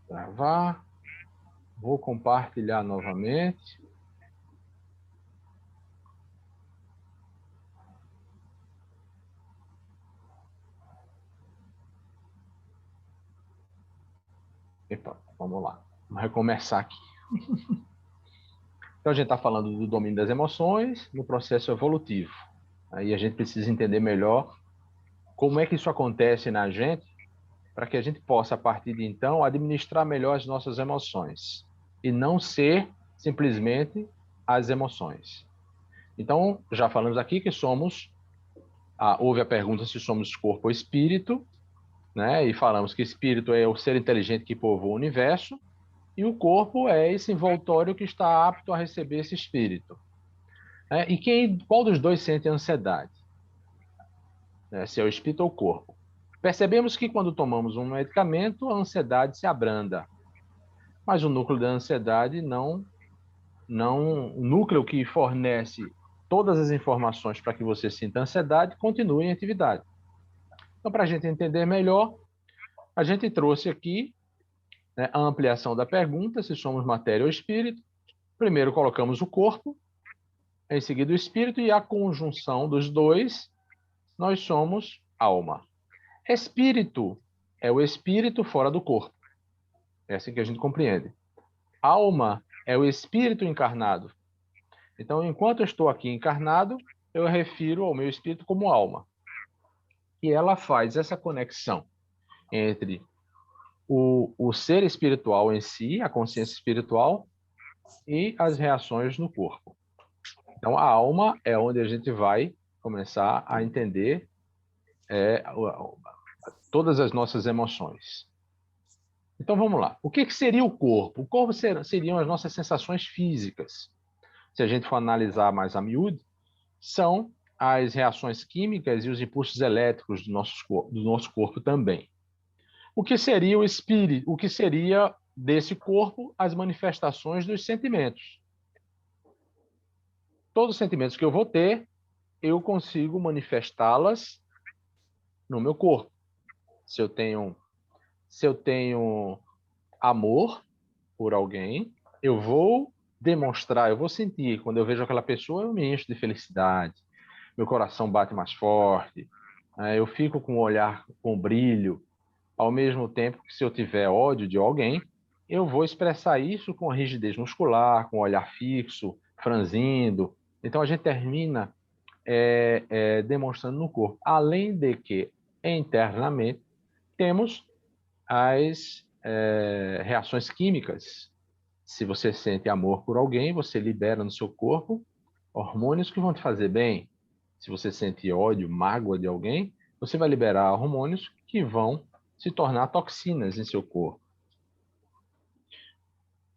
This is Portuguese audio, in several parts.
Gravar. Vou compartilhar novamente. Epa, vamos lá. Vamos recomeçar aqui. Então, a gente está falando do domínio das emoções no processo evolutivo. Aí a gente precisa entender melhor como é que isso acontece na gente, para que a gente possa, a partir de então, administrar melhor as nossas emoções e não ser simplesmente as emoções. Então, já falamos aqui que somos, houve a pergunta se somos corpo ou espírito, né? E falamos que espírito é o ser inteligente que povoa o universo, e o corpo é esse envoltório que está apto a receber esse espírito. E qual dos dois sente ansiedade? Se é o espírito ou o corpo? Percebemos que quando tomamos um medicamento, a ansiedade se abranda, mas o núcleo da ansiedade o núcleo que fornece todas as informações para que você sinta ansiedade continua em atividade. Então, para a gente entender melhor, a gente trouxe aqui, né, a ampliação da pergunta, se somos matéria ou espírito. Primeiro colocamos o corpo, em seguida o espírito, e a conjunção dos dois, nós somos alma. Espírito é o espírito fora do corpo. É assim que a gente compreende. Alma é o espírito encarnado. Então, enquanto eu estou aqui encarnado, eu refiro ao meu espírito como alma. E ela faz essa conexão entre o ser espiritual em si, a consciência espiritual, e as reações no corpo. Então, a alma é onde a gente vai começar a entender todas as nossas emoções. Então, vamos lá. O que seria o corpo? O corpo seriam as nossas sensações físicas. Se a gente for analisar mais a miúde, são as reações químicas e os impulsos elétricos do nosso corpo também. O que seria o espírito? O que seria desse corpo as manifestações dos sentimentos? Todos os sentimentos que eu vou ter, eu consigo manifestá-las no meu corpo. Se eu tenho amor por alguém, eu vou demonstrar, eu vou sentir. Quando eu vejo aquela pessoa, eu me encho de felicidade. Meu coração bate mais forte. Eu fico com o olhar com brilho. Ao mesmo tempo que, se eu tiver ódio de alguém, eu vou expressar isso com a rigidez muscular, com o olhar fixo, franzindo. Então, a gente termina demonstrando no corpo. Além de que, internamente, temos as reações químicas. Se você sente amor por alguém, você libera no seu corpo hormônios que vão te fazer bem. Se você sente ódio, mágoa de alguém, você vai liberar hormônios que vão se tornar toxinas em seu corpo.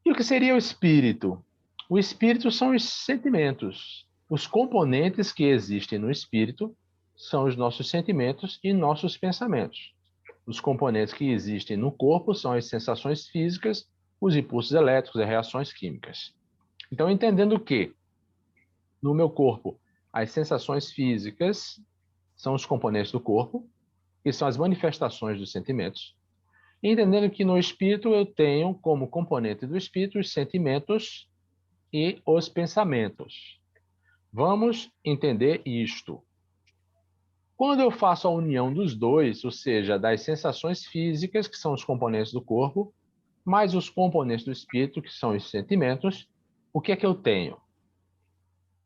E o que seria o espírito? O espírito são os sentimentos. Os componentes que existem no espírito são os nossos sentimentos e nossos pensamentos. Os componentes que existem no corpo são as sensações físicas, os impulsos elétricos e reações químicas. Então, entendendo que no meu corpo as sensações físicas são os componentes do corpo, que são as manifestações dos sentimentos, entendendo que no espírito eu tenho como componente do espírito os sentimentos e os pensamentos. Vamos entender isto. Quando eu faço a união dos dois, ou seja, das sensações físicas, que são os componentes do corpo, mais os componentes do espírito, que são os sentimentos, o que é que eu tenho?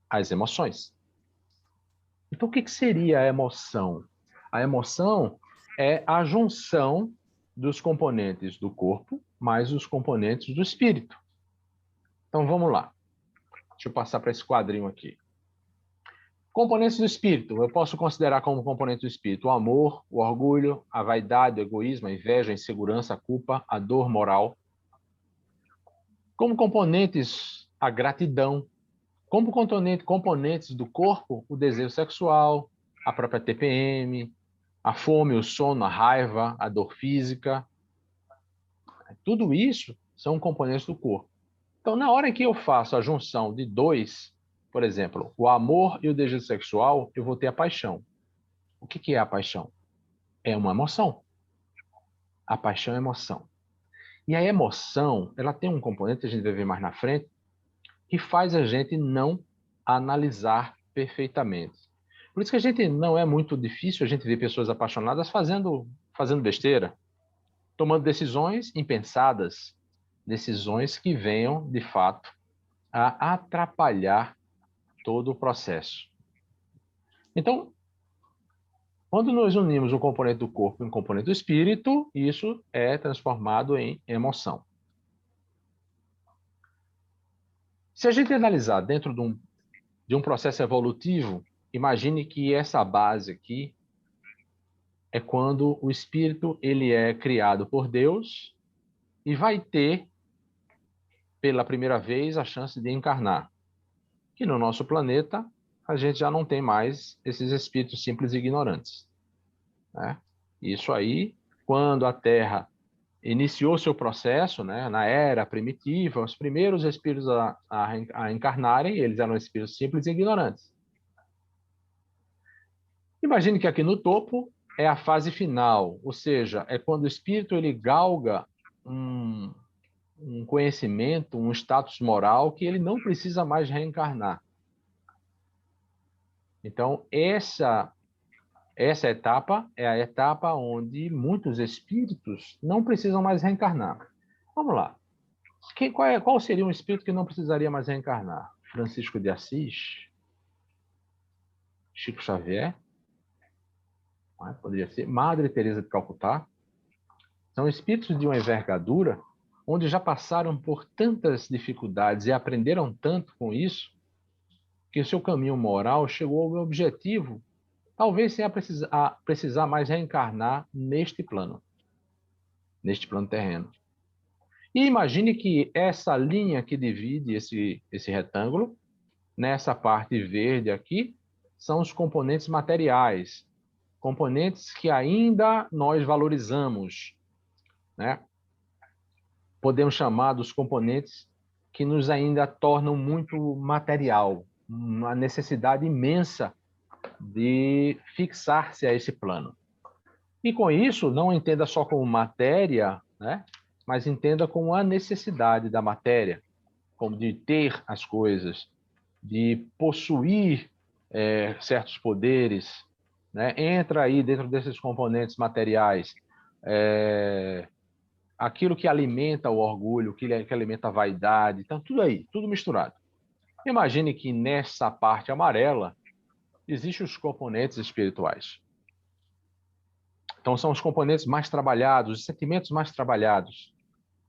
As emoções. Então, o que seria a emoção? A emoção é a junção dos componentes do corpo mais os componentes do espírito. Então, vamos lá. Deixa eu passar para esse quadrinho aqui. Componentes do espírito. Eu posso considerar como componentes do espírito o amor, o orgulho, a vaidade, o egoísmo, a inveja, a insegurança, a culpa, a dor moral. Como componentes, a gratidão. Como componentes do corpo, o desejo sexual, a própria TPM, a fome, o sono, a raiva, a dor física. Tudo isso são componentes do corpo. Então, na hora em que eu faço a junção de dois, por exemplo, o amor e o desejo sexual, eu vou ter a paixão. O que é a paixão? É uma emoção. A paixão é emoção. E a emoção, ela tem um componente que a gente vai ver mais na frente, que faz a gente não analisar perfeitamente. Por isso que a gente não é muito difícil a gente ver pessoas apaixonadas fazendo besteira, tomando decisões impensadas, decisões que venham, de fato, a atrapalhar todo o processo. Então, quando nós unimos um componente do corpo e um componente do espírito, isso é transformado em emoção. Se a gente analisar dentro de um processo evolutivo, imagine que essa base aqui é quando o espírito ele é criado por Deus e vai ter, pela primeira vez, a chance de encarnar. Que no nosso planeta, a gente já não tem mais esses espíritos simples e ignorantes, né? Isso aí, quando a Terra iniciou seu processo, né, na era primitiva, os primeiros espíritos a encarnarem, eles eram espíritos simples e ignorantes. Imagine que aqui no topo é a fase final, ou seja, é quando o espírito ele galga um conhecimento, um status moral que ele não precisa mais reencarnar. Então, essa etapa é a etapa onde muitos espíritos não precisam mais reencarnar. Vamos lá. Qual seria um espírito que não precisaria mais reencarnar? Francisco de Assis? Chico Xavier? Poderia ser Madre Teresa de Calcutá? São espíritos de uma envergadura onde já passaram por tantas dificuldades e aprenderam tanto com isso que o seu caminho moral chegou ao objetivo, talvez sem precisar mais reencarnar neste plano terreno. E imagine que essa linha que divide esse retângulo, nessa parte verde aqui, são os componentes materiais, componentes que ainda nós valorizamos, né? Podemos chamar dos componentes que nos ainda tornam muito material, uma necessidade imensa de fixar-se a esse plano. E com isso, não entenda só como matéria, né? Mas entenda como a necessidade da matéria, como de ter as coisas, de possuir certos poderes, né? Entra aí dentro desses componentes materiais aquilo que alimenta o orgulho, que alimenta a vaidade, então tudo aí, tudo misturado. Imagine que nessa parte amarela existem os componentes espirituais. Então são os componentes mais trabalhados, os sentimentos mais trabalhados,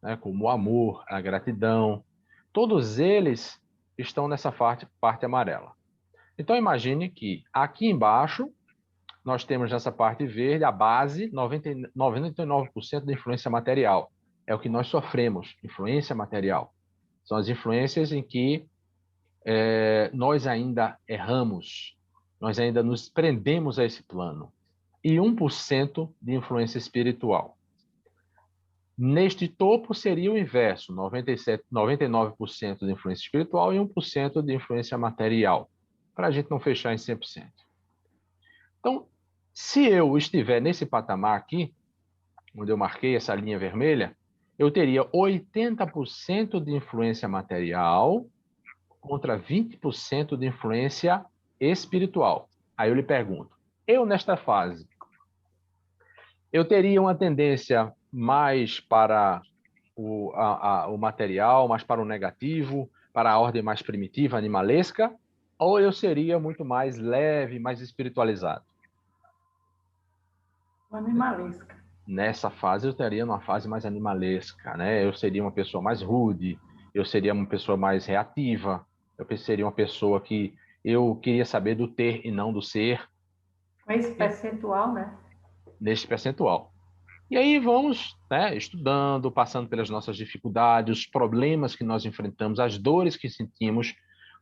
né? Como o amor, a gratidão, todos eles estão nessa parte amarela. Então imagine que aqui embaixo nós temos nessa parte verde a base, 99% da influência material. É o que nós sofremos, influência material. São as influências em que nós ainda erramos, nós ainda nos prendemos a esse plano. E 1% de influência espiritual. Neste topo seria o inverso, 99% de influência espiritual e 1% de influência material, para a gente não fechar em 100%. Então, se eu estiver nesse patamar aqui, onde eu marquei essa linha vermelha, eu teria 80% de influência material contra 20% de influência espiritual. Aí eu lhe pergunto, eu nesta fase, eu teria uma tendência mais para o material, mais para o negativo, para a ordem mais primitiva, animalesca, ou eu seria muito mais leve, mais espiritualizado? Animalesca. Nessa fase eu estaria numa fase mais animalesca, né? Eu seria uma pessoa mais rude, eu seria uma pessoa mais reativa, eu seria uma pessoa que eu queria saber do ter e não do ser. Com esse percentual, né? Neste percentual. E aí vamos, né, estudando, passando pelas nossas dificuldades, os problemas que nós enfrentamos, as dores que sentimos.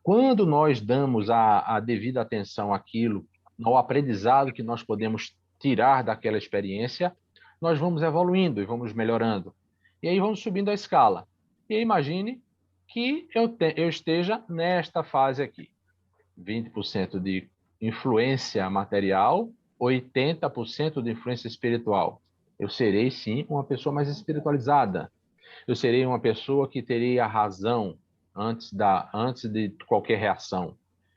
Quando nós damos a devida atenção àquilo, ao aprendizado que nós podemos tirar daquela experiência, nós vamos evoluindo e vamos melhorando. E aí vamos subindo a escala. E aí imagine que eu esteja nesta fase aqui. 20% de influência material, 80% de influência espiritual. Eu serei, sim, uma pessoa mais espiritualizada. Eu serei uma pessoa que teria a razão antes de qualquer reação.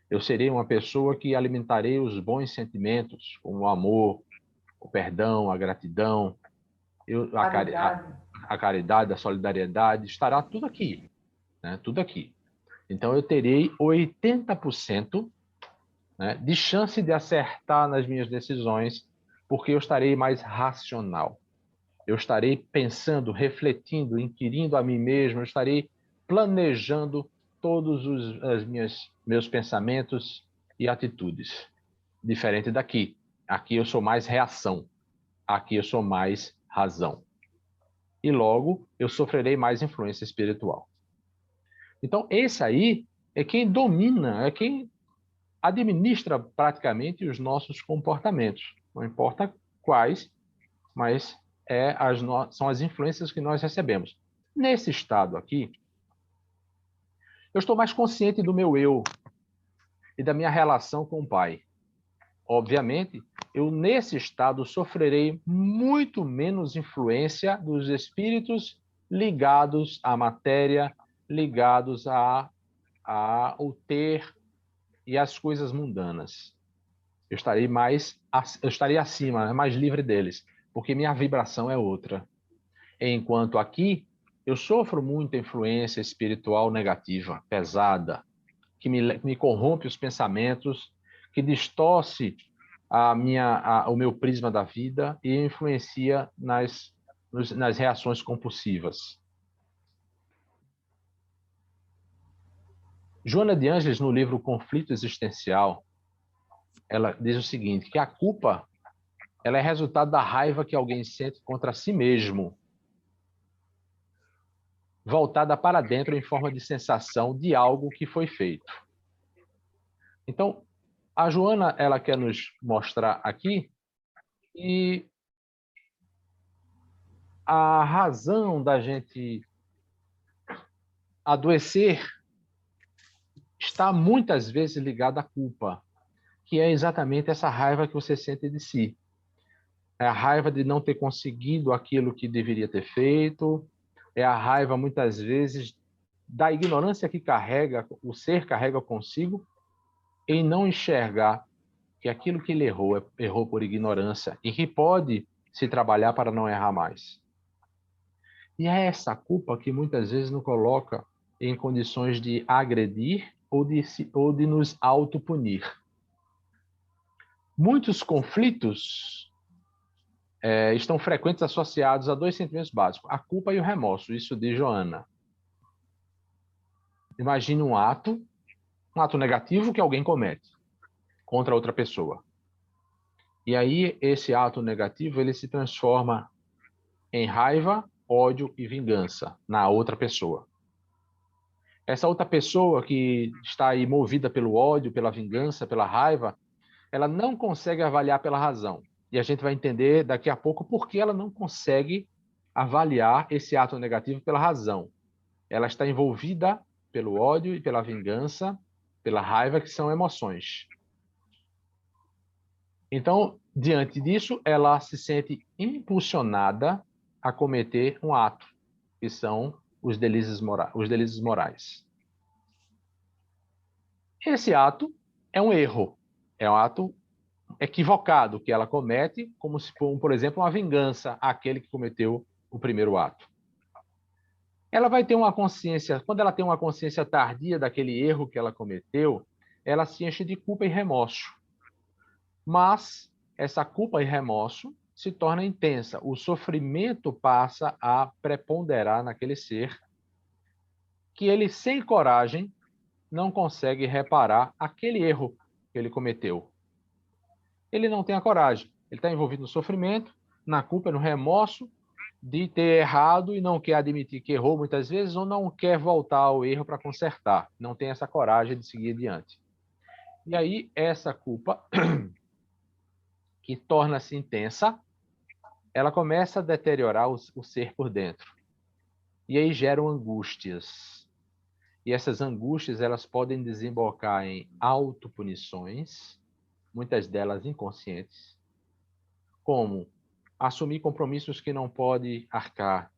Eu serei uma pessoa que alimentarei os bons sentimentos, como o amor, o perdão, a gratidão, Caridade. a caridade, a solidariedade, estará tudo aqui, né? Tudo aqui. Então, eu terei 80%, né, de chance de acertar nas minhas decisões, porque eu estarei mais racional. Eu estarei pensando, refletindo, inquirindo a mim mesmo, eu estarei planejando todos meus pensamentos e atitudes. Diferente daqui. Aqui eu sou mais reação. Aqui eu sou mais razão. E logo eu sofrerei mais influência espiritual. Então, esse aí é quem domina, é quem administra praticamente os nossos comportamentos. Não importa quais, mas são as influências que nós recebemos. Nesse estado aqui, eu estou mais consciente do meu eu e da minha relação com o Pai. Obviamente, eu nesse estado sofrerei muito menos influência dos espíritos ligados à matéria, ligados ao ter e às coisas mundanas. Eu estarei acima, mais livre deles, porque minha vibração é outra. Enquanto aqui, eu sofro muita influência espiritual negativa, pesada, que me corrompe os pensamentos, que distorce o meu prisma da vida e influencia nas reações compulsivas. Joana de Ângeles, no livro Conflito Existencial, ela diz o seguinte, que a culpa ela é resultado da raiva que alguém sente contra si mesmo, voltada para dentro em forma de sensação de algo que foi feito. Então, a Joana, ela quer nos mostrar aqui que a razão da gente adoecer está muitas vezes ligada à culpa, que é exatamente essa raiva que você sente de si. É a raiva de não ter conseguido aquilo que deveria ter feito, é a raiva, muitas vezes, da ignorância que o ser carrega consigo, em não enxergar que aquilo que ele errou por ignorância e que pode se trabalhar para não errar mais. E é essa culpa que muitas vezes nos coloca em condições de agredir ou de nos autopunir. Muitos conflitos estão frequentes associados a dois sentimentos básicos, a culpa e o remorso, isso diz Joana. Imagine um ato negativo que alguém comete contra outra pessoa. E aí esse ato negativo ele se transforma em raiva, ódio e vingança na outra pessoa. Essa outra pessoa que está aí movida pelo ódio, pela vingança, pela raiva, ela não consegue avaliar pela razão. E a gente vai entender daqui a pouco por que ela não consegue avaliar esse ato negativo pela razão. Ela está envolvida pelo ódio e pela vingança, pela raiva, que são emoções. Então, diante disso, ela se sente impulsionada a cometer um ato, que são os delírios morais. Esse ato é um erro, é um ato equivocado que ela comete, como se for, por exemplo, uma vingança àquele que cometeu o primeiro ato. Ela vai ter uma consciência, quando ela tem uma consciência tardia daquele erro que ela cometeu, ela se enche de culpa e remorso. Mas essa culpa e remorso se torna intensa. O sofrimento passa a preponderar naquele ser, que ele, sem coragem, não consegue reparar aquele erro que ele cometeu. Ele não tem a coragem. Ele está envolvido no sofrimento, na culpa, no remorso de ter errado e não quer admitir que errou muitas vezes ou não quer voltar ao erro para consertar. Não tem essa coragem de seguir adiante. E aí, essa culpa, que torna-se intensa, ela começa a deteriorar o ser por dentro. E aí geram angústias. E essas angústias, elas podem desembocar em autopunições, muitas delas inconscientes, como assumir compromissos que não pode arcar,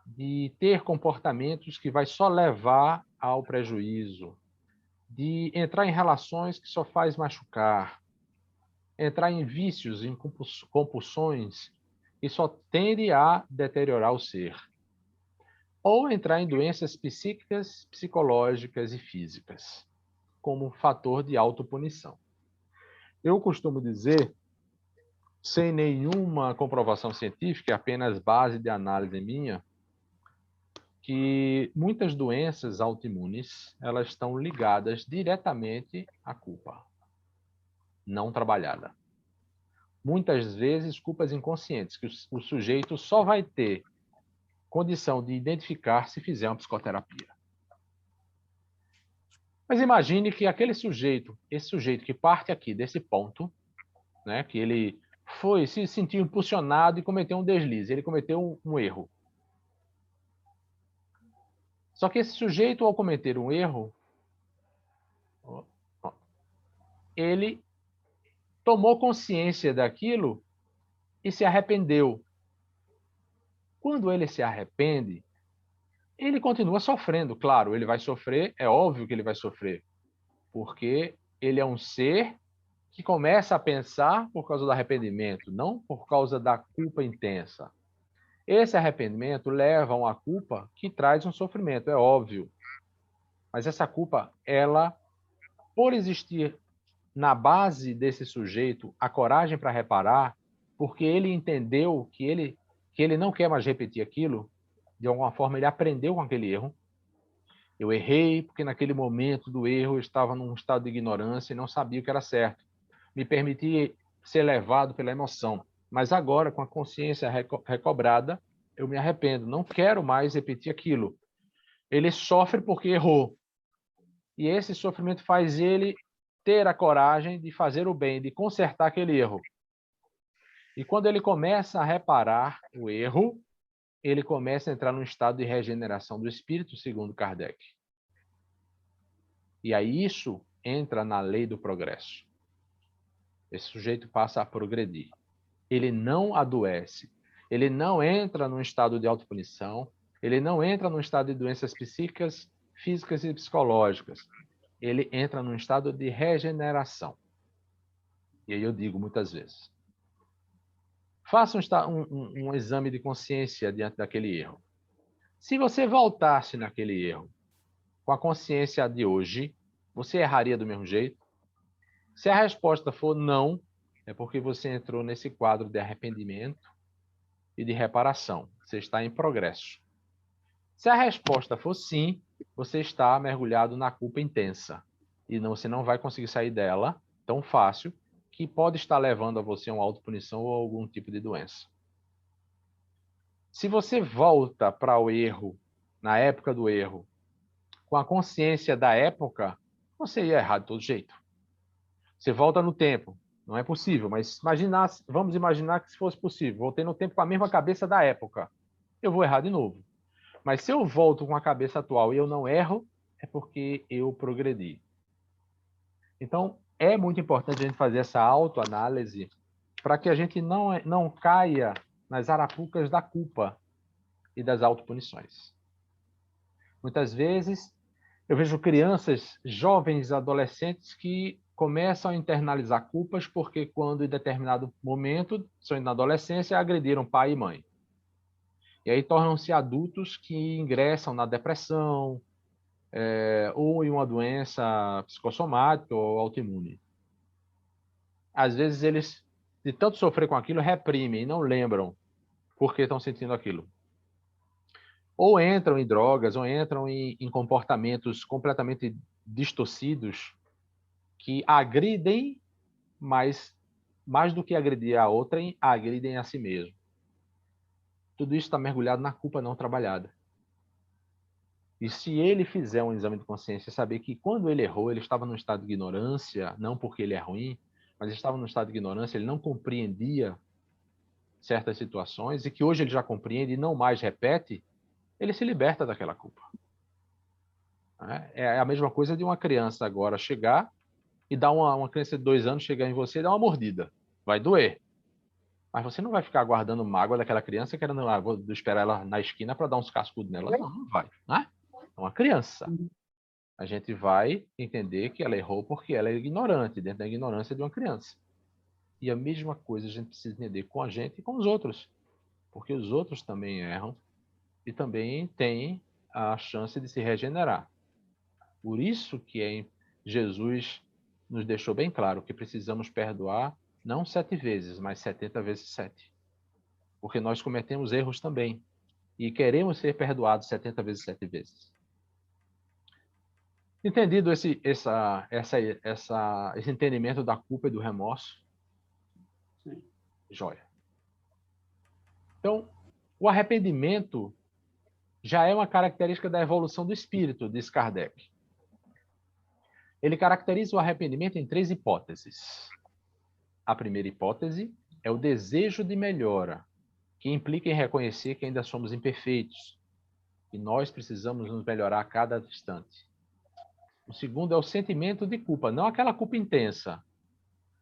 de ter comportamentos que vai só levar ao prejuízo, de entrar em relações que só faz machucar, entrar em vícios, em compulsões que só tende a deteriorar o ser, ou entrar em doenças psíquicas, psicológicas e físicas, como fator de autopunição. Eu costumo dizer, sem nenhuma comprovação científica, apenas base de análise minha, que muitas doenças autoimunes, elas estão ligadas diretamente à culpa não trabalhada. Muitas vezes, culpas inconscientes, que o sujeito só vai ter condição de identificar se fizer uma psicoterapia. Mas imagine que aquele sujeito, esse sujeito que parte aqui desse ponto, né, que ele se sentiu impulsionado e cometeu um deslize, ele cometeu um erro. Só que esse sujeito, ao cometer um erro, ele tomou consciência daquilo e se arrependeu. Quando ele se arrepende, ele continua sofrendo. Claro, ele vai sofrer, é óbvio que ele vai sofrer, porque ele é um ser que começa a pensar por causa do arrependimento, não por causa da culpa intensa. Esse arrependimento leva a uma culpa que traz um sofrimento, é óbvio. Mas essa culpa, ela, por existir na base desse sujeito a coragem para reparar, porque ele entendeu que ele não quer mais repetir aquilo, de alguma forma ele aprendeu com aquele erro. Eu errei porque naquele momento do erro eu estava num estado de ignorância e não sabia o que era certo. Me permiti ser levado pela emoção. Mas agora, com a consciência recobrada, eu me arrependo. Não quero mais repetir aquilo. Ele sofre porque errou. E esse sofrimento faz ele ter a coragem de fazer o bem, de consertar aquele erro. E quando ele começa a reparar o erro, ele começa a entrar num estado de regeneração do espírito, segundo Kardec. E aí isso entra na lei do progresso. Esse sujeito passa a progredir. Ele não adoece. Ele não entra num estado de autopunição. Ele não entra num estado de doenças psíquicas, físicas e psicológicas. Ele entra num estado de regeneração. E aí eu digo muitas vezes, faça um exame de consciência diante daquele erro. Se você voltasse naquele erro com a consciência de hoje, você erraria do mesmo jeito? Se a resposta for não, é porque você entrou nesse quadro de arrependimento e de reparação. Você está em progresso. Se a resposta for sim, você está mergulhado na culpa intensa. E você não vai conseguir sair dela tão fácil, que pode estar levando a você a uma autopunição ou algum tipo de doença. Se você volta para o erro, na época do erro, com a consciência da época, você ia errar de todo jeito. Você volta no tempo. Não é possível, mas vamos imaginar que se fosse possível. Voltei no tempo com a mesma cabeça da época. Eu vou errar de novo. Mas se eu volto com a cabeça atual e eu não erro, é porque eu progredi. Então, é muito importante a gente fazer essa autoanálise para que a gente não caia nas arapucas da culpa e das autopunições. Muitas vezes, eu vejo crianças, jovens, adolescentes que começam a internalizar culpas porque quando em determinado momento, são na adolescência, agrediram pai e mãe. E aí tornam-se adultos que ingressam na depressão, ou em uma doença psicossomática ou autoimune. Às vezes eles, de tanto sofrer com aquilo, reprimem e não lembram por que estão sentindo aquilo. Ou entram em drogas, ou entram em comportamentos completamente distorcidos que agridem, mas mais do que agredir a outrem, agridem a si mesmo. Tudo isso está mergulhado na culpa não trabalhada. E se ele fizer um exame de consciência e saber que quando ele errou, ele estava num estado de ignorância, não porque ele é ruim, mas ele estava num estado de ignorância, ele não compreendia certas situações e que hoje ele já compreende e não mais repete, ele se liberta daquela culpa. É a mesma coisa de uma criança agora chegar e dar uma criança de 2 anos chegar em você e dar uma mordida. Vai doer. Mas você não vai ficar guardando mágoa daquela criança querendo esperar ela na esquina para dar uns cascudos nela. Não, não vai. Né? É uma criança. A gente vai entender que ela errou porque ela é ignorante, dentro da ignorância de uma criança. E a mesma coisa a gente precisa entender com a gente e com os outros. Porque os outros também erram e também têm a chance de se regenerar. Por isso que Jesus nos deixou bem claro que precisamos perdoar não 7 vezes, mas 70 vezes 7. Porque nós cometemos erros também. E queremos ser perdoados 70 vezes 7 vezes. Entendido esse entendimento da culpa e do remorso? Sim. Joia. Então, o arrependimento já é uma característica da evolução do espírito, diz Kardec. Ele caracteriza o arrependimento em 3 hipóteses. A primeira hipótese é o desejo de melhora, que implica em reconhecer que ainda somos imperfeitos e nós precisamos nos melhorar a cada instante. O segundo é o sentimento de culpa, não aquela culpa intensa,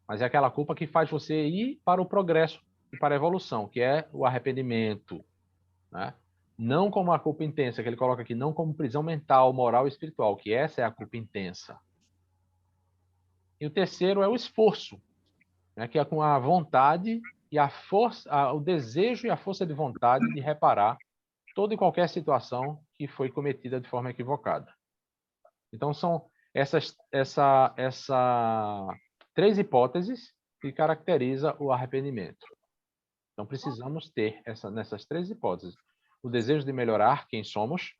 mas é aquela culpa que faz você ir para o progresso e para a evolução, que é o arrependimento. Né? Não como a culpa intensa, que ele coloca aqui, não como prisão mental, moral e espiritual, que essa é a culpa intensa. E o terceiro é o esforço, né, que é com a vontade e a força, o desejo e a força de vontade de reparar toda e qualquer situação que foi cometida de forma equivocada. Então, são essas 3 hipóteses que caracterizam o arrependimento. Então, precisamos ter nessas 3 hipóteses o desejo de melhorar quem somos,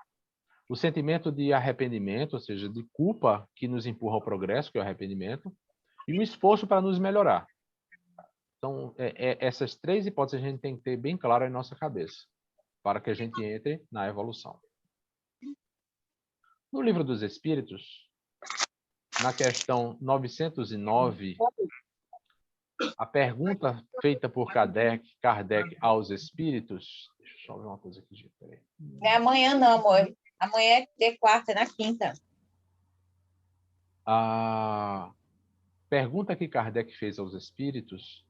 o sentimento de arrependimento, ou seja, de culpa que nos empurra ao progresso, que é o arrependimento, e o esforço para nos melhorar. Então, essas 3 hipóteses a gente tem que ter bem claro em nossa cabeça, para que a gente entre na evolução. No Livro dos Espíritos, na questão 909, a pergunta feita por Kardec aos espíritos... Deixa eu só ver uma coisa aqui, gente. Peraí. Não é amanhã, não, amor. Amanhã é de quarta, é na quinta. A pergunta que Kardec fez aos espíritos,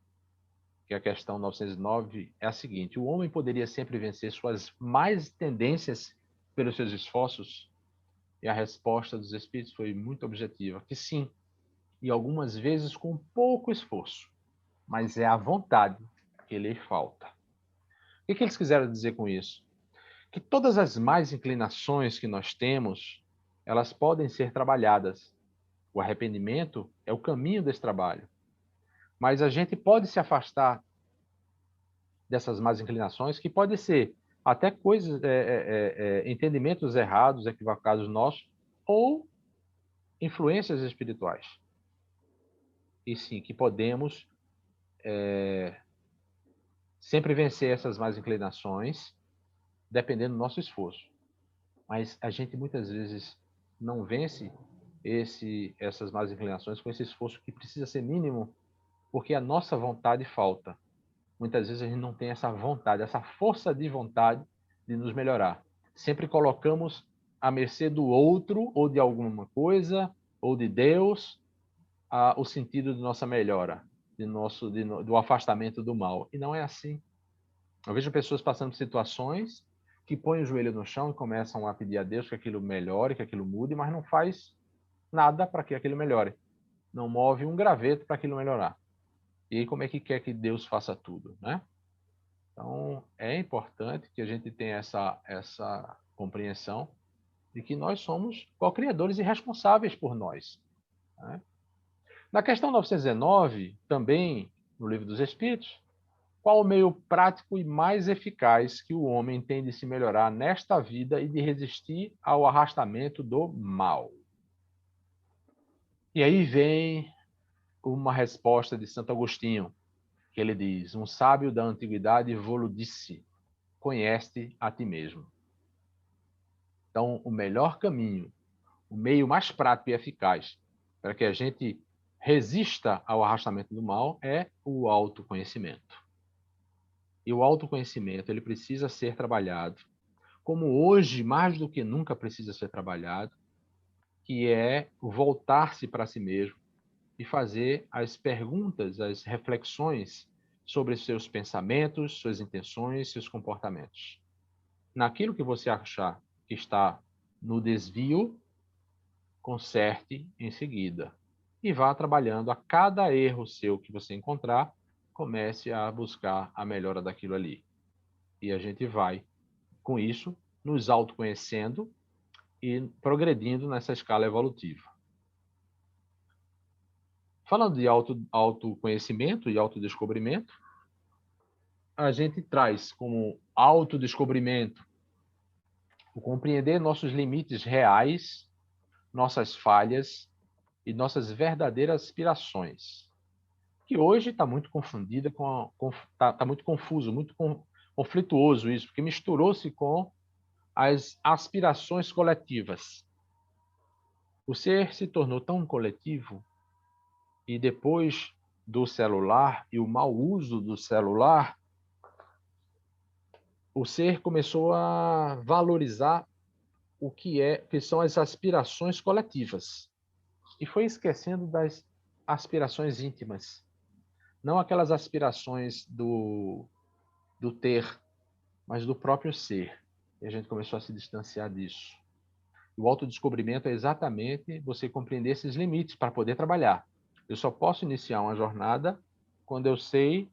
que é a questão 909, é a seguinte: o homem poderia sempre vencer suas más tendências pelos seus esforços? E a resposta dos espíritos foi muito objetiva, que sim, e algumas vezes com pouco esforço, mas é a vontade que lhe falta. O que eles quiseram dizer com isso? Que todas as más inclinações que nós temos, elas podem ser trabalhadas. O arrependimento é o caminho desse trabalho. Mas a gente pode se afastar dessas más inclinações, que pode ser até coisas, entendimentos errados, equivocados nossos, ou influências espirituais. E sim, que podemos sempre vencer essas más inclinações, dependendo do nosso esforço. Mas a gente muitas vezes não vence essas más inclinações com esse esforço que precisa ser mínimo, porque a nossa vontade falta. Muitas vezes a gente não tem essa vontade, essa força de vontade de nos melhorar. Sempre colocamos à mercê do outro, ou de alguma coisa, ou de Deus, o sentido de nossa melhora, do afastamento do mal. E não é assim. Eu vejo pessoas passando por situações que põem o joelho no chão e começam a pedir a Deus que aquilo melhore, que aquilo mude, mas não faz nada para que aquilo melhore. Não move um graveto para aquilo melhorar. E aí como é que quer que Deus faça tudo, né? Então, é importante que a gente tenha essa compreensão de que nós somos co-criadores e responsáveis por nós. Né? Na questão 919, também no Livro dos Espíritos, qual o meio prático e mais eficaz que o homem tem de se melhorar nesta vida e de resistir ao arrastamento do mal? E aí vem uma resposta de Santo Agostinho, que ele diz: um sábio da antiguidade vou-lo disse, conhece a ti mesmo. Então, o melhor caminho, o meio mais prático e eficaz para que a gente resista ao arrastamento do mal é o autoconhecimento. E o autoconhecimento, ele precisa ser trabalhado, como hoje, mais do que nunca precisa ser trabalhado, que é voltar-se para si mesmo e fazer as perguntas, as reflexões sobre seus pensamentos, suas intenções, seus comportamentos. Naquilo que você achar que está no desvio, conserte em seguida. E vá trabalhando a cada erro seu que você encontrar, comece a buscar a melhora daquilo ali. E a gente vai, com isso, nos autoconhecendo e progredindo nessa escala evolutiva. Falando de autoconhecimento e autodescobrimento, a gente traz como autodescobrimento o compreender nossos limites reais, nossas falhas e nossas verdadeiras aspirações, que hoje está muito confundida tá muito confuso, muito conflituoso isso, porque misturou-se com as aspirações coletivas. O ser se tornou tão coletivo e depois do celular e o mau uso do celular, o ser começou a valorizar o que são as aspirações coletivas e foi esquecendo das aspirações íntimas, não aquelas aspirações do ter, mas do próprio ser. E a gente começou a se distanciar disso. O autodescobrimento é exatamente você compreender esses limites para poder trabalhar. Eu só posso iniciar uma jornada quando eu sei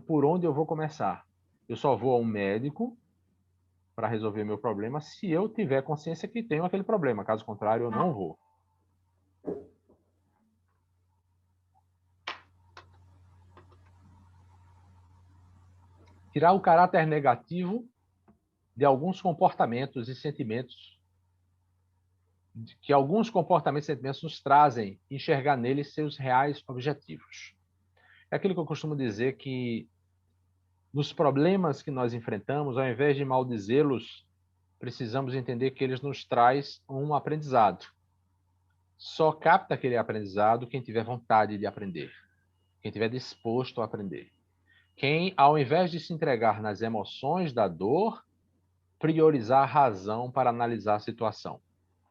por onde eu vou começar. Eu só vou a um médico para resolver meu problema se eu tiver consciência que tenho aquele problema. Caso contrário, eu não vou. Tirar o caráter negativo de alguns comportamentos e sentimentos, que alguns comportamentos e sentimentos nos trazem, enxergar neles seus reais objetivos. É aquilo que eu costumo dizer, que nos problemas que nós enfrentamos, ao invés de maldizê-los, precisamos entender que eles nos traz um aprendizado. Só capta aquele aprendizado quem tiver vontade de aprender, quem tiver disposto a aprender. Quem, ao invés de se entregar nas emoções da dor, priorizar a razão para analisar a situação.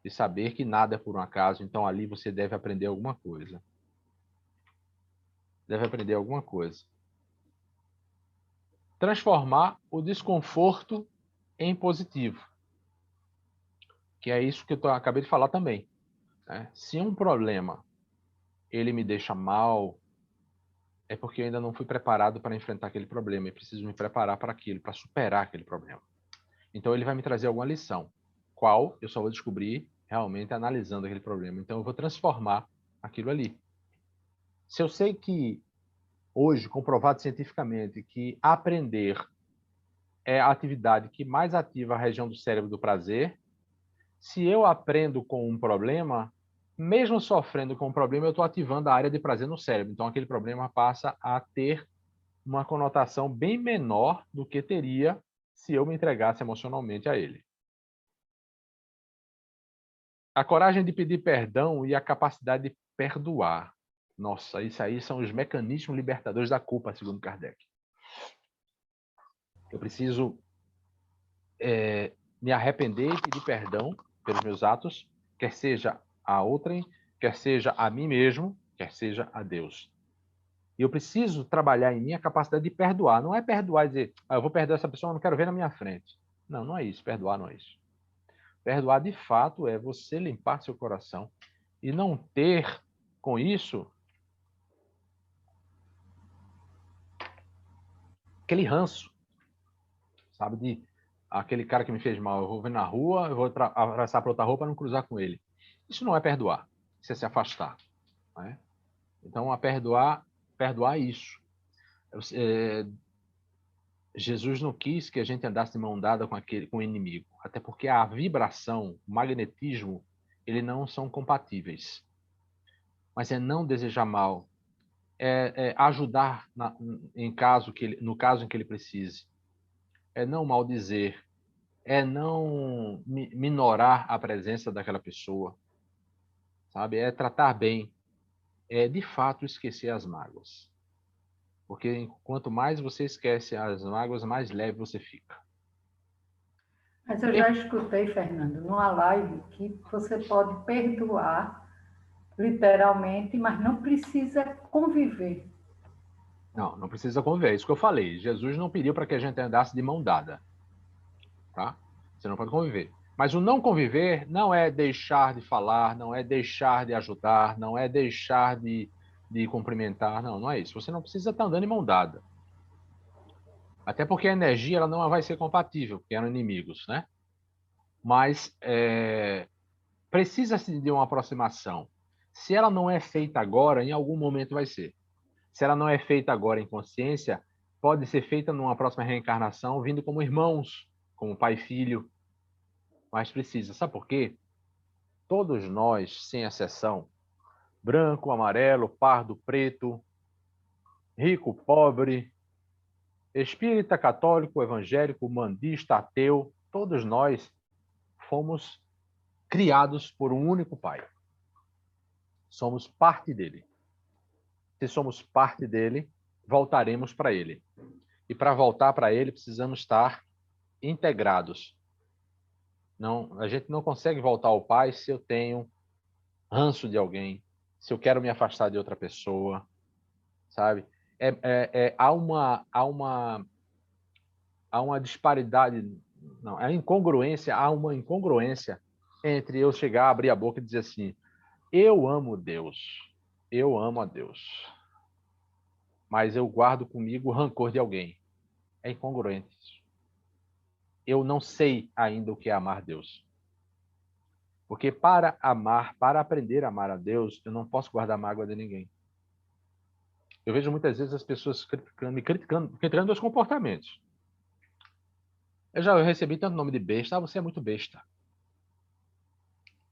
E saber que nada é por um acaso, então ali você deve aprender alguma coisa. Deve aprender alguma coisa. Transformar o desconforto em positivo. Que é isso que eu acabei de falar também. Né? Se um problema ele me deixa mal, é porque eu ainda não fui preparado para enfrentar aquele problema. Eu preciso me preparar para aquilo, para superar aquele problema. Então ele vai me trazer alguma lição. Qual eu só vou descobrir realmente analisando aquele problema. Então eu vou transformar aquilo ali. Se eu sei que hoje, comprovado cientificamente, que aprender é a atividade que mais ativa a região do cérebro do prazer, se eu aprendo com um problema, mesmo sofrendo com um problema, eu estou ativando a área de prazer no cérebro. Então, aquele problema passa a ter uma conotação bem menor do que teria se eu me entregasse emocionalmente a ele. A coragem de pedir perdão e a capacidade de perdoar. Nossa, isso aí são os mecanismos libertadores da culpa, segundo Kardec. Eu preciso me arrepender e pedir perdão pelos meus atos, quer seja a outrem, quer seja a mim mesmo, quer seja a Deus. E eu preciso trabalhar em mim a capacidade de perdoar. Não é perdoar e dizer, eu vou perdoar essa pessoa, eu não quero ver na minha frente. Não, não é isso. Perdoar não é isso. Perdoar, de fato, é você limpar seu coração e não ter, com isso, aquele ranço, sabe? De aquele cara que me fez mal, eu vou ver na rua, eu vou atravessar para outra rua para não cruzar com ele. Isso não é perdoar, isso é se afastar. Né? Então, perdoar isso. Jesus não quis que a gente andasse de mão dada com o inimigo, até porque a vibração, o magnetismo, eles não são compatíveis. Mas é não desejar mal, é ajudar no caso em que ele precise, é não maldizer, é não minorar a presença daquela pessoa, sabe? É tratar bem, é de fato esquecer as mágoas. Porque quanto mais você esquece as mágoas, mais leve você fica. Mas eu já escutei, Fernando, numa live que você pode perdoar, literalmente, mas não precisa conviver. Não, não precisa conviver. É isso que eu falei. Jesus não pediu para que a gente andasse de mão dada. Tá? Você não pode conviver. Mas o não conviver não é deixar de falar, não é deixar de ajudar, não é deixar de cumprimentar. Não, não é isso. Você não precisa estar andando de mão dada. Até porque a energia ela não vai ser compatível, porque eram inimigos, né? Mas precisa-se de uma aproximação. Se ela não é feita agora, em algum momento vai ser. Se ela não é feita agora em consciência, pode ser feita numa próxima reencarnação, vindo como irmãos, como pai e filho, mas precisa. Sabe por quê? Todos nós, sem exceção, branco, amarelo, pardo, preto, rico, pobre, espírita, católico, evangélico, mandista, ateu, todos nós fomos criados por um único pai. Somos parte dele. Se somos parte dele, voltaremos para ele. E para voltar para ele, precisamos estar integrados. Não, a gente não consegue voltar ao pai se eu tenho ranço de alguém, se eu quero me afastar de outra pessoa, sabe? Há uma disparidade, não, há uma incongruência entre eu chegar, abrir a boca e dizer assim, eu amo Deus, eu amo a Deus, mas eu guardo comigo o rancor de alguém. É incongruente isso. Eu não sei ainda o que é amar Deus. Porque para amar, para aprender a amar a Deus, eu não posso guardar mágoa de ninguém. Eu vejo muitas vezes as pessoas me criticando meus comportamentos. Eu já recebi tanto nome de besta, você é muito besta.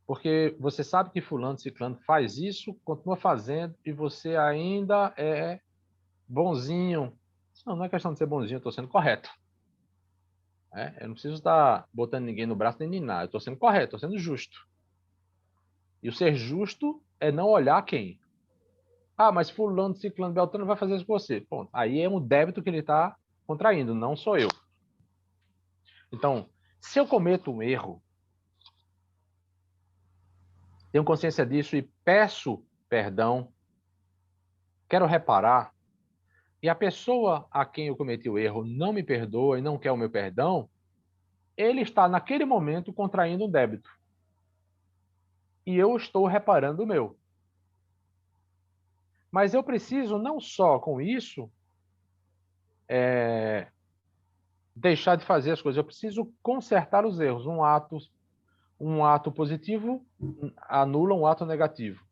Porque você sabe que fulano, ciclano faz isso, continua fazendo, e você ainda é bonzinho. Não é questão de ser bonzinho, eu estou sendo correto. Eu não preciso estar botando ninguém no braço nem nada. Eu estou sendo correto, estou sendo justo. E o ser justo é não olhar quem. Ah, mas fulano, ciclano, beltrano vai fazer isso com você. Bom, aí é um débito que ele está contraindo, não sou eu. Então, se eu cometo um erro, tenho consciência disso e peço perdão, quero reparar, e a pessoa a quem eu cometi o erro não me perdoa e não quer o meu perdão, ele está naquele momento contraindo um débito. E eu estou reparando o meu. Mas eu preciso não só com isso deixar de fazer as coisas, eu preciso consertar os erros. Um ato positivo anula um ato negativo.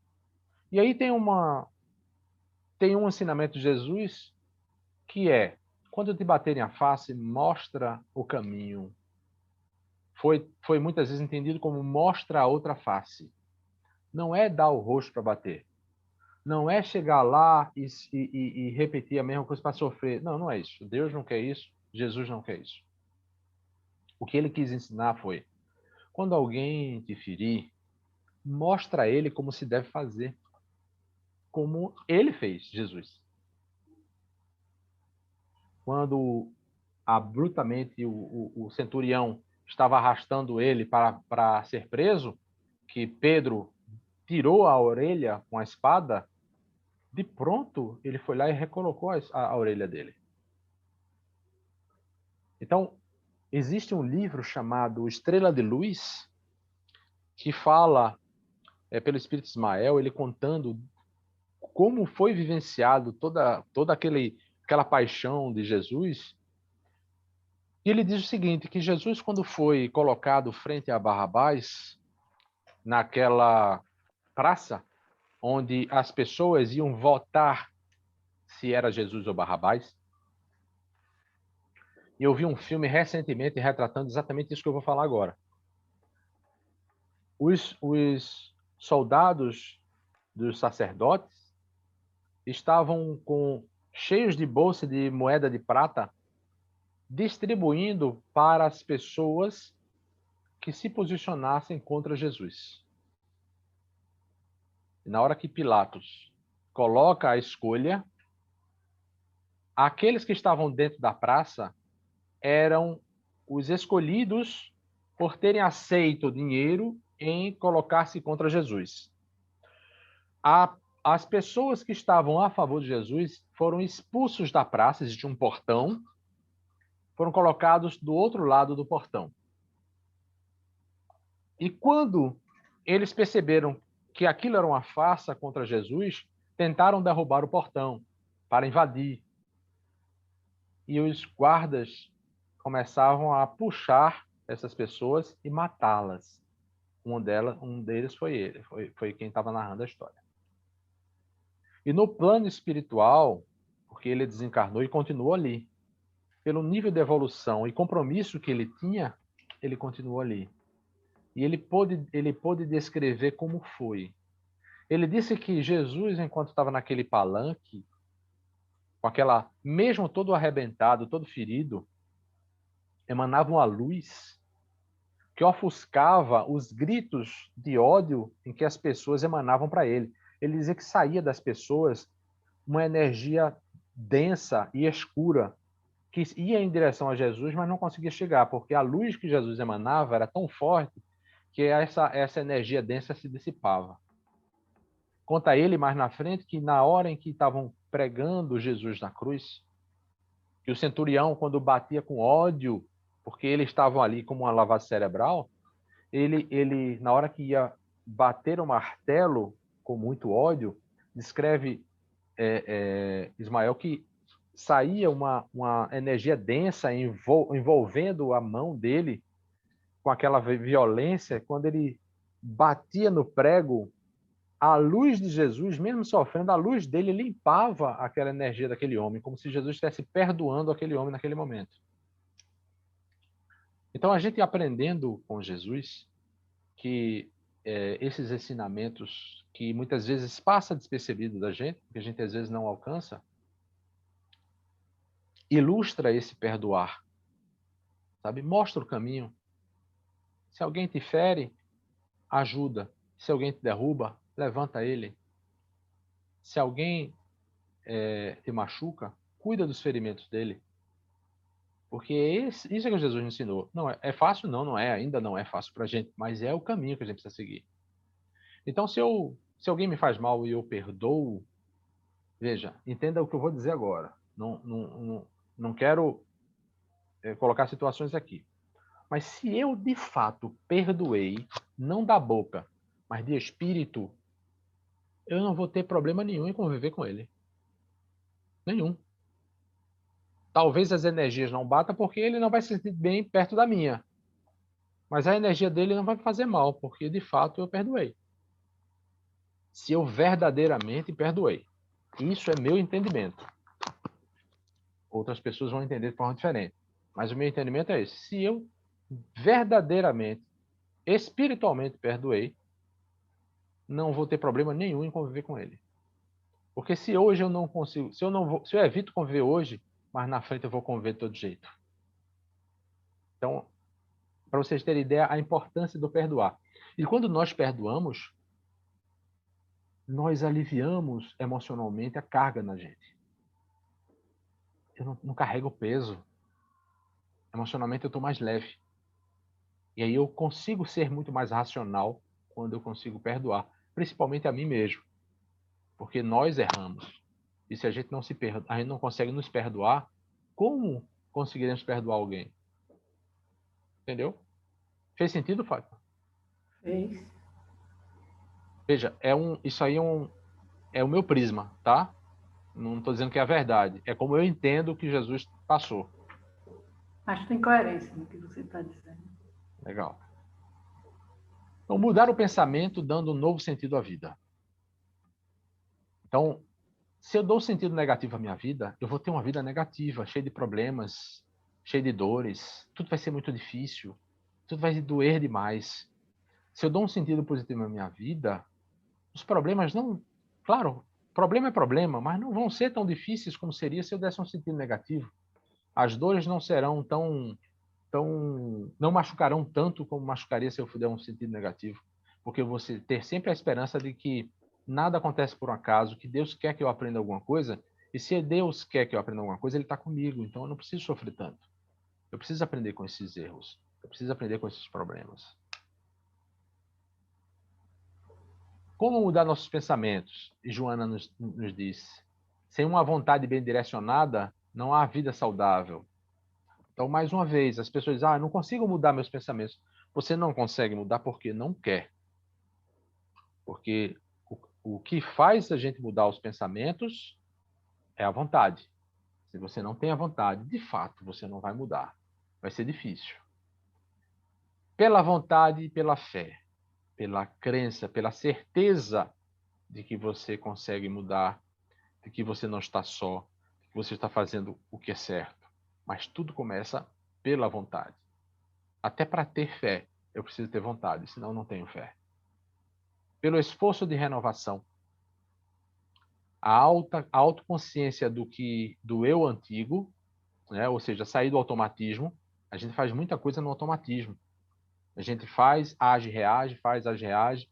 E aí tem um ensinamento de Jesus que é, quando te baterem a face, mostra o caminho. Foi muitas vezes entendido como mostra a outra face. Não é dar o rosto para bater. Não é chegar lá e repetir a mesma coisa para sofrer. Não, não é isso. Deus não quer isso. Jesus não quer isso. O que ele quis ensinar foi, quando alguém te ferir, mostra a ele como se deve fazer. Como ele fez, Jesus. Quando abruptamente o centurião estava arrastando ele para ser preso, que Pedro tirou a orelha com a espada, de pronto ele foi lá e recolocou a orelha dele. Então, existe um livro chamado Estrela de Luz, que fala, pelo Espírito Ismael, ele contando como foi vivenciado toda aquela paixão de Jesus. E ele diz o seguinte, que Jesus, quando foi colocado frente a Barrabás, naquela praça, onde as pessoas iam votar se era Jesus ou Barrabás, e eu vi um filme recentemente retratando exatamente isso que eu vou falar agora. Os soldados dos sacerdotes estavam cheios de bolsa de moeda de prata, distribuindo para as pessoas que se posicionassem contra Jesus. E na hora que Pilatos coloca a escolha, aqueles que estavam dentro da praça eram os escolhidos por terem aceito o dinheiro em colocar-se contra Jesus. as pessoas que estavam a favor de Jesus foram expulsos da praça, existia um portão, foram colocados do outro lado do portão. E quando eles perceberam que aquilo era uma farsa contra Jesus, tentaram derrubar o portão para invadir. E os guardas começavam a puxar essas pessoas e matá-las. Um deles foi ele, foi quem estava narrando a história. E no plano espiritual, porque ele desencarnou e continuou ali, pelo nível de evolução e compromisso que ele tinha, ele continuou ali. E ele pôde descrever como foi. Ele disse que Jesus, enquanto estava naquele palanque, com aquela, mesmo todo arrebentado, todo ferido, emanava uma luz que ofuscava os gritos de ódio em que as pessoas emanavam para ele. Ele dizia que saía das pessoas uma energia densa e escura, que ia em direção a Jesus, mas não conseguia chegar, porque a luz que Jesus emanava era tão forte que essa energia densa se dissipava. Conta ele mais na frente que na hora em que estavam pregando Jesus na cruz, que o centurião, quando batia com ódio, porque eles estavam ali como uma lavagem cerebral, ele na hora que ia bater o martelo com muito ódio, descreve Ismael que saía uma energia densa envolvendo a mão dele com aquela violência. Quando ele batia no prego, a luz de Jesus, mesmo sofrendo, a luz dele limpava aquela energia daquele homem, como se Jesus estivesse perdoando aquele homem naquele momento. Então, a gente aprendendo com Jesus que esses ensinamentos que muitas vezes passa despercebido da gente, que a gente às vezes não alcança, ilustra esse perdoar, sabe? Mostra o caminho. Se alguém te fere, ajuda. Se alguém te derruba, levanta ele. Se alguém te machuca, cuida dos ferimentos dele. Porque isso é que Jesus ensinou. Não é fácil? Não é. Ainda não é fácil para a gente, mas é o caminho que a gente precisa seguir. Então, se alguém me faz mal e eu perdoo, veja, entenda o que eu vou dizer agora. Não quero colocar situações aqui. Mas se eu, de fato, perdoei, não da boca, mas de espírito, eu não vou ter problema nenhum em conviver com ele. Nenhum. Talvez as energias não batam porque ele não vai se sentir bem perto da minha. Mas a energia dele não vai me fazer mal, porque, de fato, eu perdoei. Se eu verdadeiramente perdoei. Isso é meu entendimento. Outras pessoas vão entender de forma diferente. Mas o meu entendimento é esse. Se eu verdadeiramente, espiritualmente perdoei, não vou ter problema nenhum em conviver com ele. Porque se hoje eu não consigo, se eu evito conviver hoje, mas na frente eu vou conviver de todo jeito. Então, para vocês terem ideia, a importância do perdoar. E quando nós perdoamos, nós aliviamos emocionalmente a carga na gente. Eu não carrego peso. Emocionalmente eu estou mais leve. E aí eu consigo ser muito mais racional quando eu consigo perdoar, principalmente a mim mesmo. Porque nós erramos. E se a gente a gente não consegue nos perdoar, como conseguiremos perdoar alguém? Entendeu? Fez sentido, Fátima? Fez. Veja, isso aí é o meu prisma, tá? Não estou dizendo que é a verdade. É como eu entendo que Jesus passou. Mas tem coerência no que você está dizendo. Legal. Então, mudar o pensamento dando um novo sentido à vida. Então, se eu dou sentido negativo à minha vida, eu vou ter uma vida negativa, cheia de problemas, cheia de dores. Tudo vai ser muito difícil. Tudo vai doer demais. Se eu dou um sentido positivo à minha vida, os problemas não... Claro, problema é problema, mas não vão ser tão difíceis como seria se eu desse um sentido negativo. As dores não serão não machucarão tanto como machucaria se eu der um sentido negativo. Porque você ter sempre a esperança de que nada acontece por um acaso, que Deus quer que eu aprenda alguma coisa, e se Deus quer que eu aprenda alguma coisa, Ele está comigo, então eu não preciso sofrer tanto. Eu preciso aprender com esses erros. Eu preciso aprender com esses problemas. Como mudar nossos pensamentos? E Joana nos disse, sem uma vontade bem direcionada, não há vida saudável. Então, mais uma vez, as pessoas dizem, não consigo mudar meus pensamentos. Você não consegue mudar porque não quer. Porque o que faz a gente mudar os pensamentos é a vontade. Se você não tem a vontade, de fato, você não vai mudar. Vai ser difícil. Pela vontade e pela fé, pela crença, pela certeza de que você consegue mudar, de que você não está só, de que você está fazendo o que é certo. Mas tudo começa pela vontade. Até para ter fé, eu preciso ter vontade, senão eu não tenho fé. Pelo esforço de renovação, a autoconsciência do eu antigo, né? Ou seja, sair do automatismo. A gente faz muita coisa no automatismo. A gente faz, age, reage, faz, age, reage.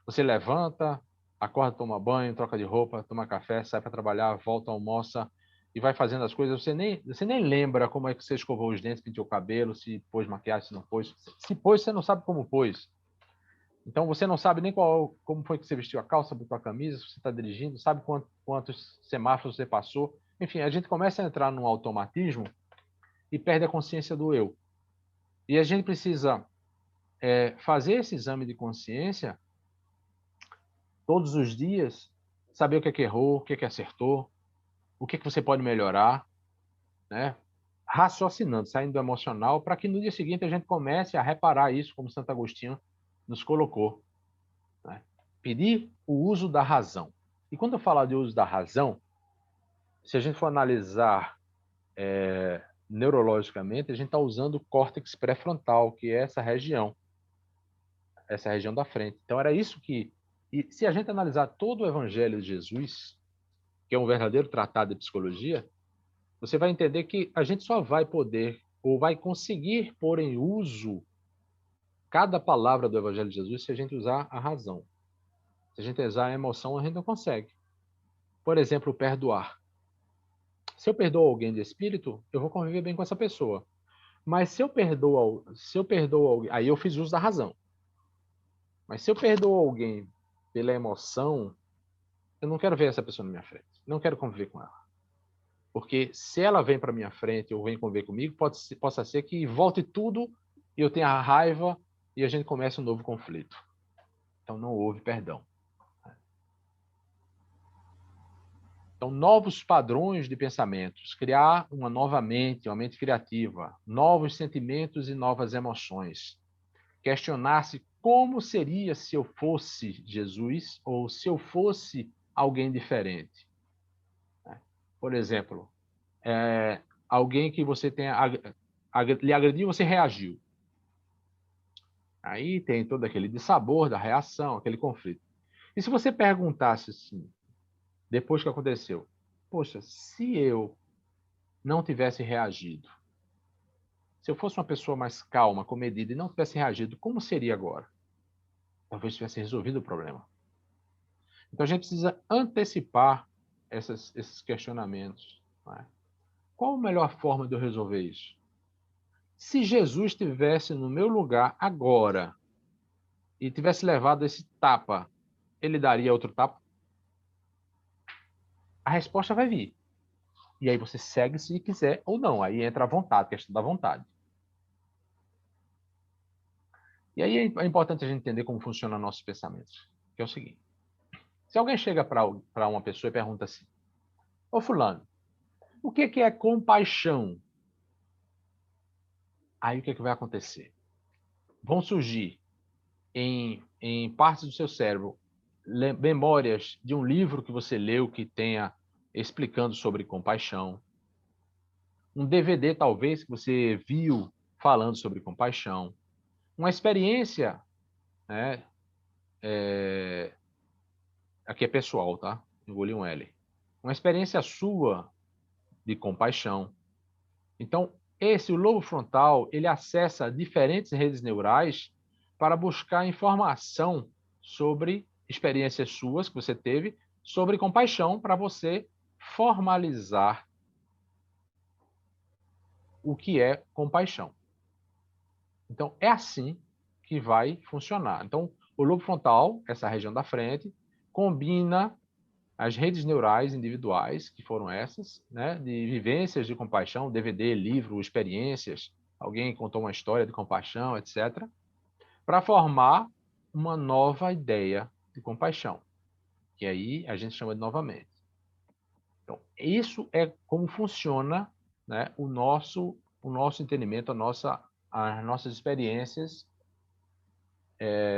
Você levanta, acorda, toma banho, troca de roupa, toma café, sai para trabalhar, volta, almoça e vai fazendo as coisas. Você nem lembra como é que você escovou os dentes, pintou o cabelo, se pôs maquiagem, se não pôs. Se pôs, você não sabe como pôs. Então você não sabe nem como foi que você vestiu a calça, botou a camisa, se você está dirigindo, sabe quantos semáforos você passou. Enfim, a gente começa a entrar num automatismo e perde a consciência do eu. E a gente precisa fazer esse exame de consciência todos os dias, saber o que é que errou, o que é que acertou, o que é que você pode melhorar, né? Raciocinando, saindo do emocional, para que no dia seguinte a gente comece a reparar isso, como Santo Agostinho nos colocou. Né? Pedir o uso da razão. E quando eu falar de uso da razão, se a gente for analisar neurologicamente, a gente está usando o córtex pré-frontal, que é essa região da frente. Então era isso que... E se a gente analisar todo o Evangelho de Jesus, que é um verdadeiro tratado de psicologia, você vai entender que a gente só vai poder ou vai conseguir pôr em uso cada palavra do Evangelho de Jesus se a gente usar a razão. Se a gente usar a emoção, a gente não consegue. Por exemplo, perdoar. Se eu perdoo alguém de espírito, eu vou conviver bem com essa pessoa. Mas se eu perdoo alguém, aí eu fiz uso da razão. Mas se eu perdoo alguém pela emoção, eu não quero ver essa pessoa na minha frente. Não quero conviver com ela. Porque se ela vem para minha frente ou vem conviver comigo, possa ser que volte tudo e eu tenha raiva e a gente comece um novo conflito. Então não houve perdão. Então, novos padrões de pensamentos, criar uma nova mente, uma mente criativa, novos sentimentos e novas emoções. Questionar-se como seria se eu fosse Jesus ou se eu fosse alguém diferente. Por exemplo, alguém que você tenha lhe agrediu, você reagiu. Aí tem todo aquele dissabor da reação, aquele conflito. E se você perguntasse assim, depois que aconteceu, poxa, se eu não tivesse reagido, se eu fosse uma pessoa mais calma, comedida e não tivesse reagido, como seria agora? Talvez tivesse resolvido o problema. Então a gente precisa antecipar esses questionamentos. Não é? Qual a melhor forma de eu resolver isso? Se Jesus estivesse no meu lugar agora e tivesse levado esse tapa, ele daria outro tapa? A resposta vai vir. E aí você segue se quiser ou não. Aí entra a vontade, a questão da vontade. E aí é importante a gente entender como funcionam nossos pensamentos. Que é o seguinte. Se alguém chega para uma pessoa e pergunta assim, ô fulano, o que é compaixão? Aí o que vai acontecer? Vão surgir em partes do seu cérebro memórias de um livro que você leu que tenha explicando sobre compaixão. Um DVD, talvez, que você viu falando sobre compaixão. Uma experiência, né? Aqui é pessoal, tá? Engoli um L. Uma experiência sua de compaixão. Então, o lobo frontal, ele acessa diferentes redes neurais para buscar informação sobre experiências suas que você teve, sobre compaixão, para você formalizar o que é compaixão. Então, é assim que vai funcionar. Então, o lobo frontal, essa região da frente, combina as redes neurais individuais, que foram essas, né, de vivências de compaixão, DVD, livro, experiências, alguém contou uma história de compaixão, etc., para formar uma nova ideia de compaixão, que aí a gente chama de novamente. Então, isso é como funciona, né, o nosso entendimento, as nossas experiências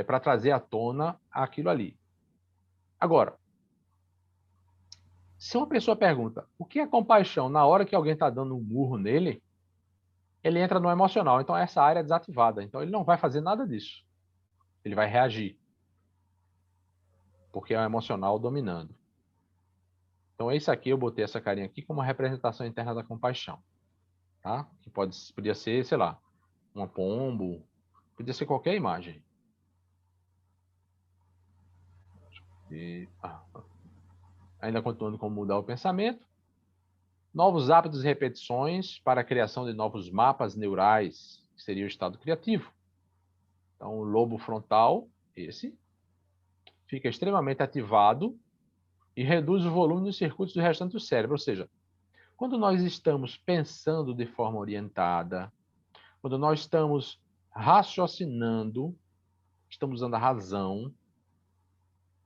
para trazer à tona aquilo ali. Agora, se uma pessoa pergunta o que é compaixão na hora que alguém está dando um murro nele, ele entra no emocional. Então, essa área é desativada. Então, ele não vai fazer nada disso. Ele vai reagir, porque é o emocional dominando. Então, isso aqui, eu botei essa carinha aqui como uma representação interna da compaixão. Tá? Que podia ser, sei lá, um pombo, podia ser qualquer imagem. Ainda continuando com mudar o pensamento. Novos hábitos e repetições para a criação de novos mapas neurais, que seria o estado criativo. Então, o lobo frontal, esse, fica extremamente ativado e reduz o volume dos circuitos do restante do cérebro. Ou seja, quando nós estamos pensando de forma orientada, quando nós estamos raciocinando, estamos usando a razão,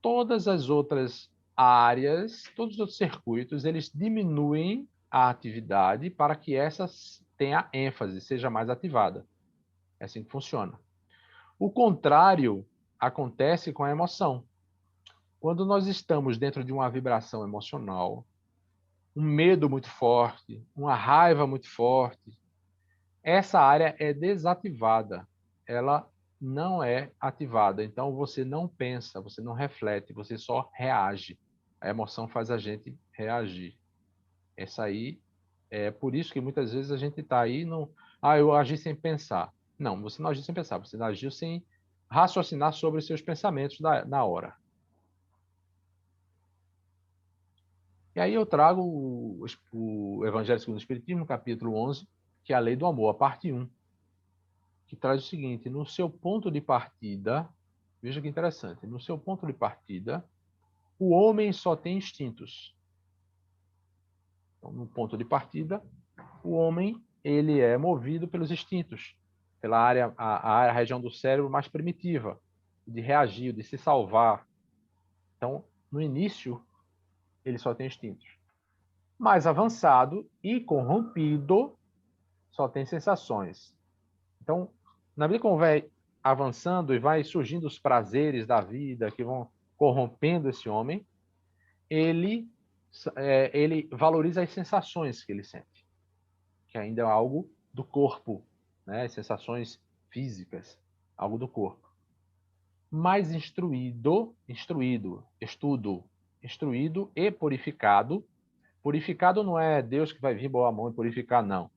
todas as outras áreas, todos os outros circuitos, eles diminuem a atividade para que essa tenha ênfase, seja mais ativada. É assim que funciona. O contrário acontece com a emoção. Quando nós estamos dentro de uma vibração emocional, um medo muito forte, uma raiva muito forte, essa área é desativada. Ela não é ativada. Então, você não pensa, você não reflete, você só reage. A emoção faz a gente reagir. Essa aí é por isso que muitas vezes a gente está aí, não, eu agi sem pensar. Não, você não agiu sem pensar, você agiu sem raciocinar sobre os seus pensamentos na hora. E aí eu trago o Evangelho segundo o Espiritismo, capítulo 11, que é a lei do amor, a parte 1, que traz o seguinte: no seu ponto de partida, veja que interessante, no seu ponto de partida, o homem só tem instintos. Então, no ponto de partida, o homem ele é movido pelos instintos, pela a região do cérebro mais primitiva, de reagir, de se salvar. Então, no início, ele só tem instintos. Mais avançado e corrompido, só tem sensações. Então, na medida que vai avançando e vai surgindo os prazeres da vida que vão corrompendo esse homem, ele valoriza as sensações que ele sente, que ainda é algo do corpo, né? As sensações físicas, algo do corpo. Mais instruído e purificado. Purificado não é Deus que vai vir boa mão e purificar, não.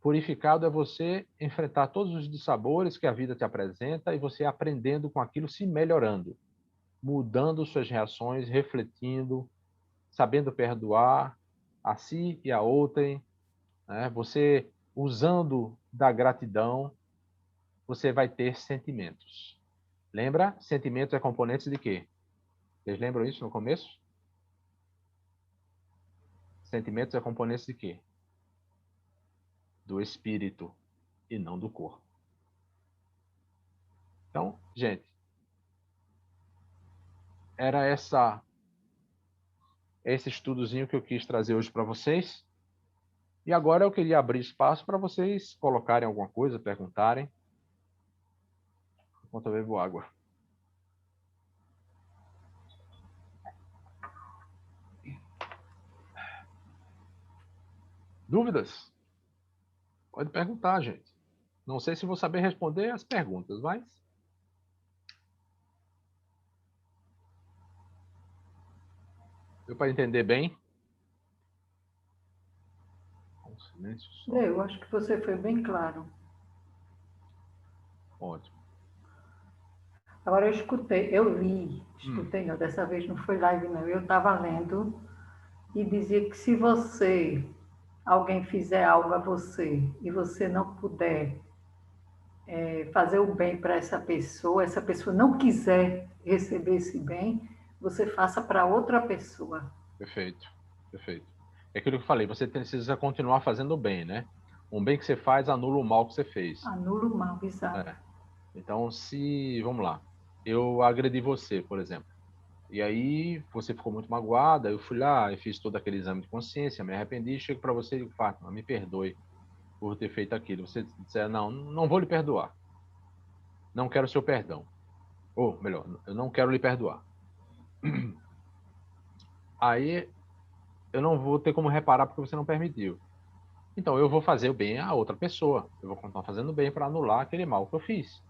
Purificado é você enfrentar todos os dissabores que a vida te apresenta e você aprendendo com aquilo, se melhorando, mudando suas reações, refletindo, sabendo perdoar a si e a outrem, né? Você usando da gratidão, você vai ter sentimentos. Lembra? Sentimentos é componentes de quê? Vocês lembram isso no começo? Sentimentos é componentes de quê? Do espírito e não do corpo. Então, gente, era esse estudozinho que eu quis trazer hoje para vocês. E agora eu queria abrir espaço para vocês colocarem alguma coisa, perguntarem. Enquanto eu bebo água. Dúvidas? Pode perguntar, gente. Não sei se vou saber responder as perguntas, mas... Deu para entender bem? Um silêncio só. Eu acho que você foi bem claro. Ótimo. Agora eu escutei, não, dessa vez não foi live não, eu estava lendo e dizia que se alguém fizer algo a você e você não puder fazer o bem para essa pessoa não quiser receber esse bem, você faça para outra pessoa. Perfeito, perfeito. É aquilo que eu falei, você precisa continuar fazendo o bem, né? Um bem que você faz anula o mal que você fez. Anula o mal, exato. É. Então, vamos lá, eu agredi você, por exemplo, e aí você ficou muito magoada, eu fui lá e fiz todo aquele exame de consciência, me arrependi, chego para você e digo, Fátima, me perdoe por ter feito aquilo. Você disser, não, não vou lhe perdoar, não quero seu perdão. Ou, melhor, eu não quero lhe perdoar. Aí eu não vou ter como reparar porque você não permitiu. Então eu vou fazer o bem a outra pessoa. Eu vou continuar fazendo bem para anular aquele mal que eu fiz.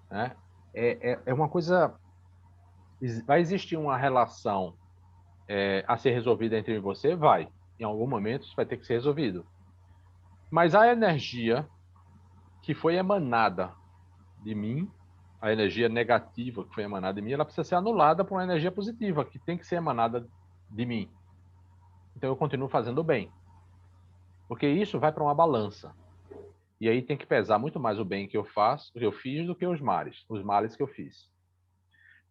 Né? É uma coisa. Vai existir uma relação a ser resolvida entre você? Vai. Em algum momento isso vai ter que ser resolvido. Mas a energia que foi emanada de mim, a energia negativa que foi emanada de mim, ela precisa ser anulada por uma energia positiva que tem que ser emanada de mim. Então eu continuo fazendo o bem. Porque isso vai para uma balança. E aí tem que pesar muito mais o bem que eu faço, que eu fiz, do que os males que eu fiz.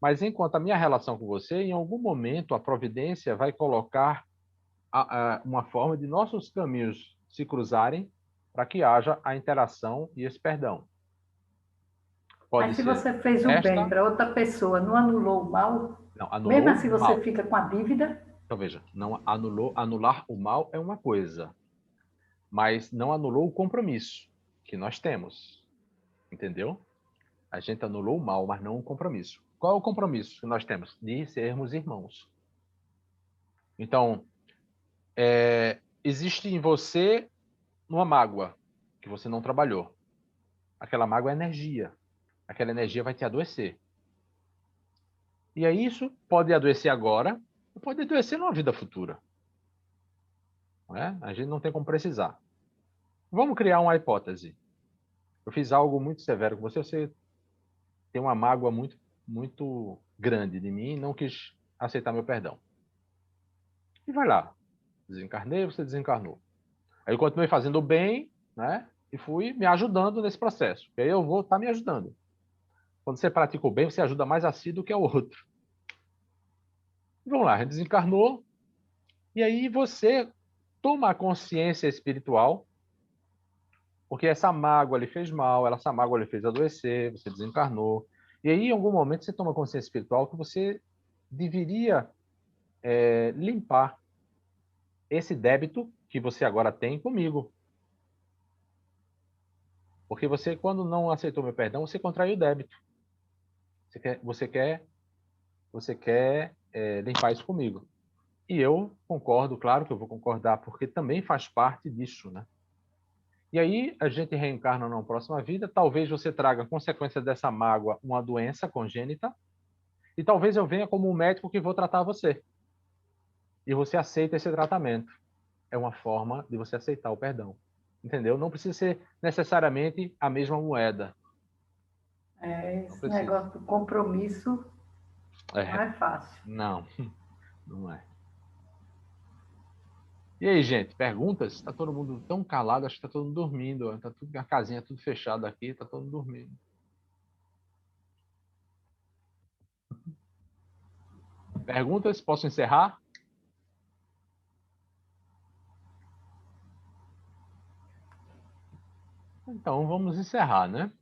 Mas enquanto a minha relação com você, em algum momento a providência vai colocar uma forma de nossos caminhos se cruzarem para que haja a interação e esse perdão. Mas Pode se ser você fez o bem para outra pessoa, não anulou o mal? Não, anulou Mesmo assim o você mal. fica com a dívida? Então veja, não anular o mal é uma coisa, mas não anulou o compromisso que nós temos. Entendeu? A gente anulou o mal, mas não o compromisso. Qual é o compromisso que nós temos? De sermos irmãos. Então, existe em você uma mágoa que você não trabalhou. Aquela mágoa é energia. Aquela energia vai te adoecer. E aí isso pode adoecer agora, ou pode adoecer numa vida futura. Não é? A gente não tem como precisar. Vamos criar uma hipótese. Eu fiz algo muito severo com você, você tem uma mágoa muito, muito grande de mim e não quis aceitar meu perdão. E vai lá. Desencarnei, você desencarnou. Aí eu continuei fazendo o bem, né? E fui me ajudando nesse processo. E aí eu vou estar me ajudando. Quando você pratica o bem, você ajuda mais a si do que ao outro. E vamos lá, a gente desencarnou. E aí você toma a consciência espiritual, porque essa mágoa lhe fez mal, essa mágoa lhe fez adoecer, você desencarnou. E aí, em algum momento, você toma consciência espiritual que você deveria limpar esse débito que você agora tem comigo. Porque você, quando não aceitou meu perdão, você contraiu o débito. Você quer limpar isso comigo. E eu concordo, claro que eu vou concordar, porque também faz parte disso, né? E aí a gente reencarna numa próxima vida, talvez você traga consequência dessa mágoa uma doença congênita, e talvez eu venha como um médico que vou tratar você. E você aceita esse tratamento. É uma forma de você aceitar o perdão. Entendeu? Não precisa ser necessariamente a mesma moeda. Não Esse precisa. negócio do compromisso não É, é fácil. não, não é. E aí, gente, perguntas? Está todo mundo tão calado, acho que está todo mundo dormindo. Está tudo, a casinha tudo fechada aqui, está todo mundo dormindo. Perguntas? Posso encerrar? Então, vamos encerrar, né?